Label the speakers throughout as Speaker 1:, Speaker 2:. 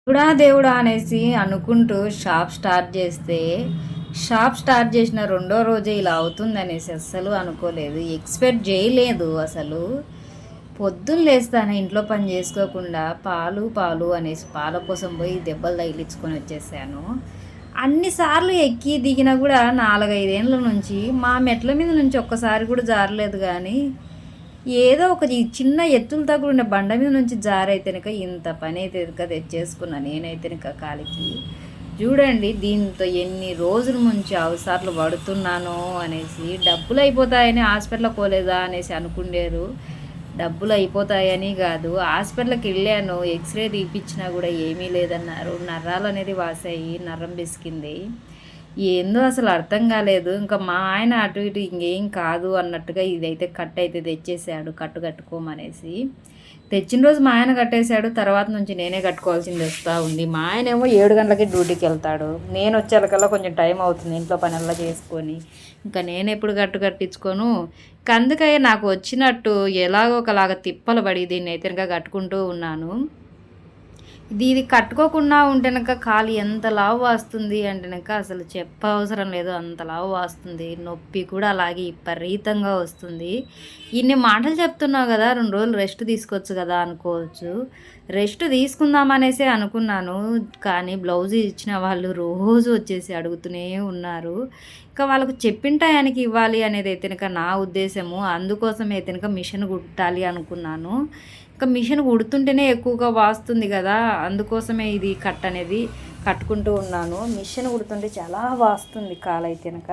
Speaker 1: దేవుడా దేవుడా అనేసి అనుకుంటూ షాప్ స్టార్ట్ చేసిన రెండో రోజే ఇలా అవుతుందనేసి అస్సలు అనుకోలేదు. ఎక్స్పెక్ట్ చేయలేదు అసలు. పొద్దున్న లేస్తాను ఇంట్లో పని చేసుకోకుండా పాలు పాలు అనేసి పాల కోసం పోయి దెబ్బలు తగిలించుకొని వచ్చేసాను. అన్నిసార్లు ఎక్కి దిగినా కూడా 4-5 ఏళ్ళ నుంచి మా మెట్ల మీద నుంచి ఒక్కసారి కూడా జారలేదు కానీ ఏదో ఒక చిన్న ఎత్తులతో కూడిన బండ మీద నుంచి జారైతేనక ఇంత పని అయితే తెచ్చేసుకున్నా నేనైతేనక కాలికి. చూడండి దీంతో ఎన్ని రోజుల నుంచి అవసరాలు పడుతున్నానో అనేసి. డబ్బులు అయిపోతాయని హాస్పిటల్కి పోలేదా అనేసి అనుకుండేరు. డబ్బులు అయిపోతాయని కాదు, హాస్పిటల్కి వెళ్ళాను, ఎక్స్రే తీపిచ్చినా కూడా ఏమీ లేదన్నారు. నరాలు అనేది వాసాయి, నరం బిసికింది. ఏందో అసలు అర్థం కాలేదు. ఇంకా మా ఆయన అటు ఇటు ఇంకేం కాదు అన్నట్టుగా ఇదైతే కట్ అయితే తెచ్చేసాడు, కట్టుకోమనేసి. తెచ్చిన రోజు మా ఆయన కట్టేశాడు, తర్వాత నుంచి నేనే కట్టుకోవాల్సింది వస్తూ ఉంది. మా ఆయన ఏమో 7 గంటలకి డ్యూటీకి వెళ్తాడు, నేను వచ్చేకల్లా కొంచెం టైం అవుతుంది ఇంట్లో పని అలా చేసుకొని. ఇంకా నేను ఎప్పుడు కట్టించుకోను. అందుకే నాకు వచ్చినట్టు ఎలాగో ఒకలాగా తిప్పలు పడి దీన్ని అయితే ఇంకా కట్టుకుంటూ ఉన్నాను. ఇది కట్టుకోకుండా ఉంటేనక కాలు ఎంత లావు వాస్తుంది అంటేనక అసలు చెప్పవసరం లేదు, అంత లావు వాస్తుంది. నొప్పి కూడా అలాగే విపరీతంగా వస్తుంది. ఇన్ని మాటలు చెప్తున్నావు కదా, 2 రోజులు రెస్ట్ తీసుకోవచ్చు కదా అనుకోవచ్చు. రెస్ట్ తీసుకుందామనేసే అనుకున్నాను, కానీ బ్లౌజ్ ఇచ్చిన వాళ్ళు రోజు వచ్చేసి అడుగుతూనే ఉన్నారు. ఇంకా వాళ్ళకు చెప్పిన టయానికి ఇవ్వాలి అనేది అయితే నా ఉద్దేశము. అందుకోసం అయితే మిషన్ కుట్టాలి అనుకున్నాను. ఇంకా మిషన్ కుడుతుంటేనే ఎక్కువగా వాస్తుంది కదా, అందుకోసమే ఇది కట్ అనేది కట్టుకుంటూ ఉన్నాను. మిషన్ కుడుతుంటే చాలా వాస్తుంది కాలైతేనక.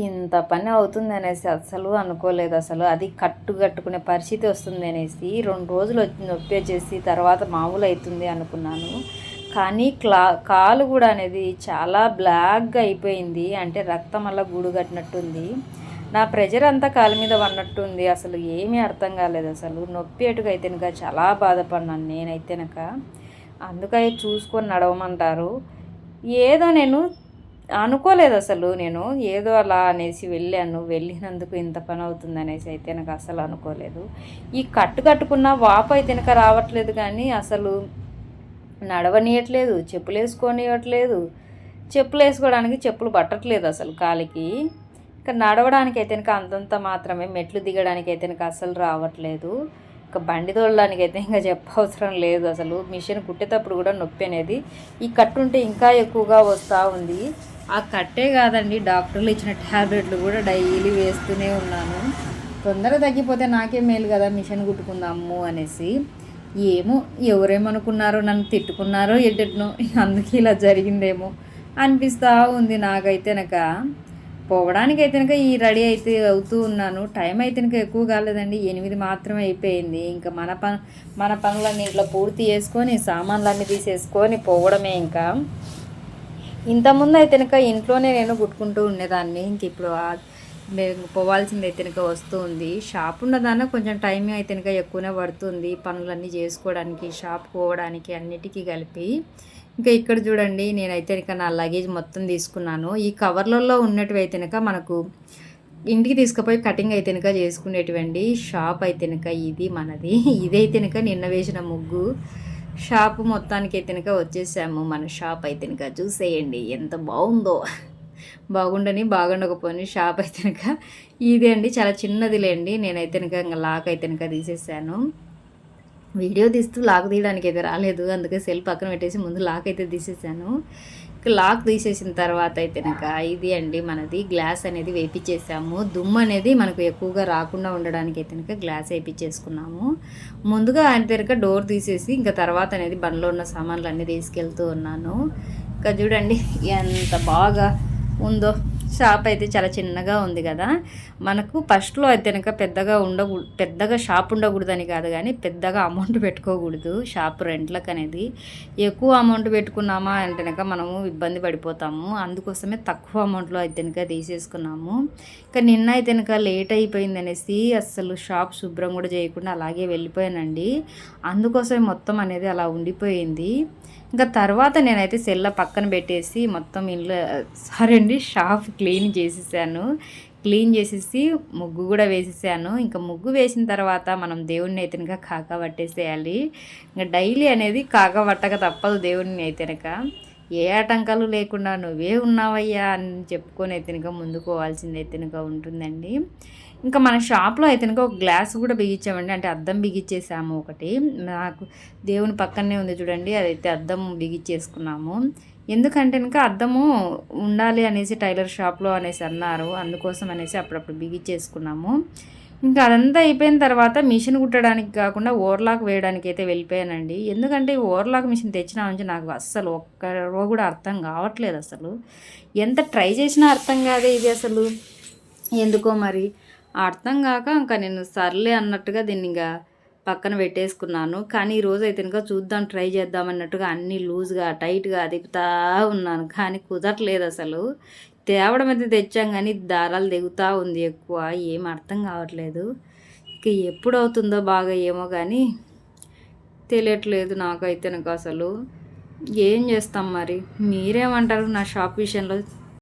Speaker 1: ఇంత పని అవుతుంది అనేసి అసలు అనుకోలేదు. అసలు అది కట్టుకునే పరిస్థితి వస్తుంది అనేసి 2 రోజులు నొప్పి వచ్చేసి తర్వాత మామూలు అవుతుంది అనుకున్నాను. కానీ కాలు కూడా అనేది చాలా బ్లాక్గా అయిపోయింది. అంటే రక్తం అలా గూడు కట్టినట్టుంది. నా ప్రెజర్ అంతా కాలు మీద పడినట్టుంది. అసలు ఏమీ అర్థం కాలేదు. అసలు నొప్పి ఎటుకైతేనక చాలా బాధపడినాను నేనైతేనక. అందుకై చూసుకొని నడవమంటారు. ఏదో నేను అనుకోలేదు అసలు. నేను ఏదో అలా అనేసి వెళ్ళినందుకు ఇంత పని అవుతుంది అనేసి అయితే నాకు అసలు అనుకోలేదు. ఈ కట్టుకున్న వాపు అయితేనక రావట్లేదు, కానీ అసలు నడవనీయట్లేదు, చెప్పులు వేసుకోనివ్వట్లేదు. చెప్పులు వేసుకోవడానికి చెప్పులు పట్టట్లేదు అసలు కాలికి. ఇంకా నడవడానికి అయితే అంతంత మాత్రమే, మెట్లు దిగడానికి అయితే అసలు రావట్లేదు. ఇంకా బండి తోలడానికి అయితే ఇంకా చెప్పవసరం లేదు. అసలు మిషన్ కుట్టేటప్పుడు కూడా నొప్పి అనేది ఈ కట్టుంటే ఇంకా ఎక్కువగా వస్తూ ఉంది. ఆ కట్టే కాదండి, డాక్టర్లు ఇచ్చిన ట్యాబ్లెట్లు కూడా డైలీ వేస్తూనే ఉన్నాను. తొందరగా తగ్గిపోతే నాకే మేలు కదా మిషన్ కుట్టుకుందాము అనేసి. ఏమో ఎవరేమనుకున్నారో, నన్ను తిట్టుకున్నారో ఎట్టనో, అందుకే ఇలా జరిగిందేమో అనిపిస్తూ ఉంది నాకైతేనక. పోవడానికి అయితేనక ఈ రెడీ అయితే అవుతూ ఉన్నాను. టైం అయితేనక ఎక్కువ కాలేదండి, 8 మాత్రమే అయిపోయింది. ఇంకా మన పనులన్నీ ఇంట్లో పూర్తి చేసుకొని సామాన్లన్నీ తీసేసుకొని పోవడమే. ఇంకా ఇంతకుముందు అయితేనక ఇంట్లోనే నేను కుట్టుకుంటూ ఉండేదాన్ని. ఇంక ఇప్పుడు పోవాల్సింది అయితేనక వస్తూ ఉంది. షాప్ ఉన్నదాన కొంచెం టైం అయితేనక ఎక్కువనే పడుతుంది పనులన్నీ చేసుకోవడానికి, షాప్ పోవడానికి, అన్నిటికీ కలిపి. ఇంకా ఇక్కడ చూడండి, నేనైతే ఇక నా లగేజ్ మొత్తం తీసుకున్నాను. ఈ కవర్లలో ఉన్నటివి అయితేనక మనకు ఇంటికి తీసుకుపోయి కటింగ్ అయితేనక చేసుకునేటివండి. షాప్ అయితేనక ఇది మనది. ఇదైతేనక నిన్న వేసిన ముగ్గు. షాపు మొత్తానికి అయితేనక వచ్చేసాము. మన షాప్ అయితేనక చూసేయండి ఎంత బాగుందో. బాగుండకపోని షాప్ అయితేనక ఇదే అండి, చాలా చిన్నదిలేండి. నేనైతేనక ఇంకా లాక్ అయితేనక తీసేసాను. వీడియో తీస్తూ లాక్ తీయడానికి అయితే రాలేదు, అందుకే సెల్ పక్కన పెట్టేసి ముందు లాక్ అయితే తీసేసాను. లాక్ తీసేసిన తర్వాత అయితేనక ఇది అండి మనది గ్లాస్ అనేది వేపించేసాము. దుమ్ము అనేది మనకు ఎక్కువగా రాకుండా ఉండడానికి అయితేనక గ్లాస్ వేపించేసుకున్నాము. ముందుగా అయితేనక డోర్ తీసేసి ఇంకా తర్వాత అనేది బండ్లో ఉన్న సామాన్లు అన్నీ తీసుకెళ్తూ ఉన్నాను. ఇంకా చూడండి ఎంత బాగా ఉందో. షాప్ అయితే చాలా చిన్నగా ఉంది కదా, మనకు ఫస్ట్లో అయితే కనుక పెద్దగా షాప్ ఉండకూడదని కాదు, కానీ పెద్దగా అమౌంట్ పెట్టుకోకూడదు షాప్ రెంట్లకు అనేది. ఎక్కువ అమౌంట్ పెట్టుకున్నామా అంటే కనుక మనము ఇబ్బంది పడిపోతాము. అందుకోసమే తక్కువ అమౌంట్లో అయితే కనుక తీసేసుకున్నాము. ఇంకా నిన్న అయితే కనుక లేట్ అయిపోయింది అనేసి అస్సలు షాప్ శుభ్రం కూడా చేయకుండా అలాగే వెళ్ళిపోయానండి. అందుకోసమే మొత్తం అనేది అలా ఉండిపోయింది. ఇంకా తర్వాత నేనైతే సెల్ల పక్కన పెట్టేసి మొత్తం షాప్ క్లీన్ చేసేసాను. క్లీన్ చేసేసి ముగ్గు కూడా వేసేసాను. ఇంకా ముగ్గు వేసిన తర్వాత మనం దేవుడిని అయితే కనుక కాకా పట్టేసేయాలి. ఇంకా డైలీ అనేది కాకా పట్టక తప్పదు దేవుడిని అయితే కనుక. ఏ ఆటంకాలు లేకుండా నువ్వే ఉన్నావయ్యా అని చెప్పుకొని అయితే కనుక ముందుకు పోవాల్సింది అయితే కనుక ఉంటుందండి. ఇంకా మన షాప్లో అయితే కనుక ఒక గ్లాస్ కూడా బిగించామండి, అంటే అద్దం బిగించేసాము ఒకటి. నాకు దేవుని పక్కనే ఉంది చూడండి, అదైతే అద్దం బిగించేసుకున్నాము. ఎందుకంటే కనుక అద్దము ఉండాలి అనేసి టైలర్ షాప్లో అనేసి అన్నారు, అందుకోసం అనేసి అప్పుడప్పుడు బిగించేసుకున్నాము. ఇంకా అదంతా అయిపోయిన తర్వాత మిషన్ కుట్టడానికి కాకుండా ఓవర్లాక్ వేయడానికి అయితే వెళ్ళిపోయానండి. ఎందుకంటే ఈ ఓవర్లాక్ మిషన్ తెచ్చిన నుంచి నాకు అస్సలు ఒక్క రవ్వ కూడా అర్థం కావట్లేదు. అసలు ఎంత ట్రై చేసినా అర్థం కాదే ఇది అసలు, ఎందుకో మరి అర్థం కాక ఇంకా నేను సర్లే అన్నట్టుగా దీన్ని ఇంకా పక్కన పెట్టేసుకున్నాను. కానీ ఈరోజు అయితే ఇంకా చూద్దాం, ట్రై చేద్దాం అన్నట్టుగా అన్నీ లూజ్గా టైట్గా దిగుతా ఉన్నాను, కానీ కుదరట్లేదు అసలు. తేవడం అయితే తెచ్చాం కానీ దారాలు దిగుతూ ఉంది ఎక్కువ, ఏం అర్థం కావట్లేదు. ఇక ఎప్పుడు అవుతుందో బాగా ఏమో కానీ తెలియట్లేదు నాకైతే నాకు అసలు. ఏం చేస్తాం మరి, మీరేమంటారు నా షాప్ విషయంలో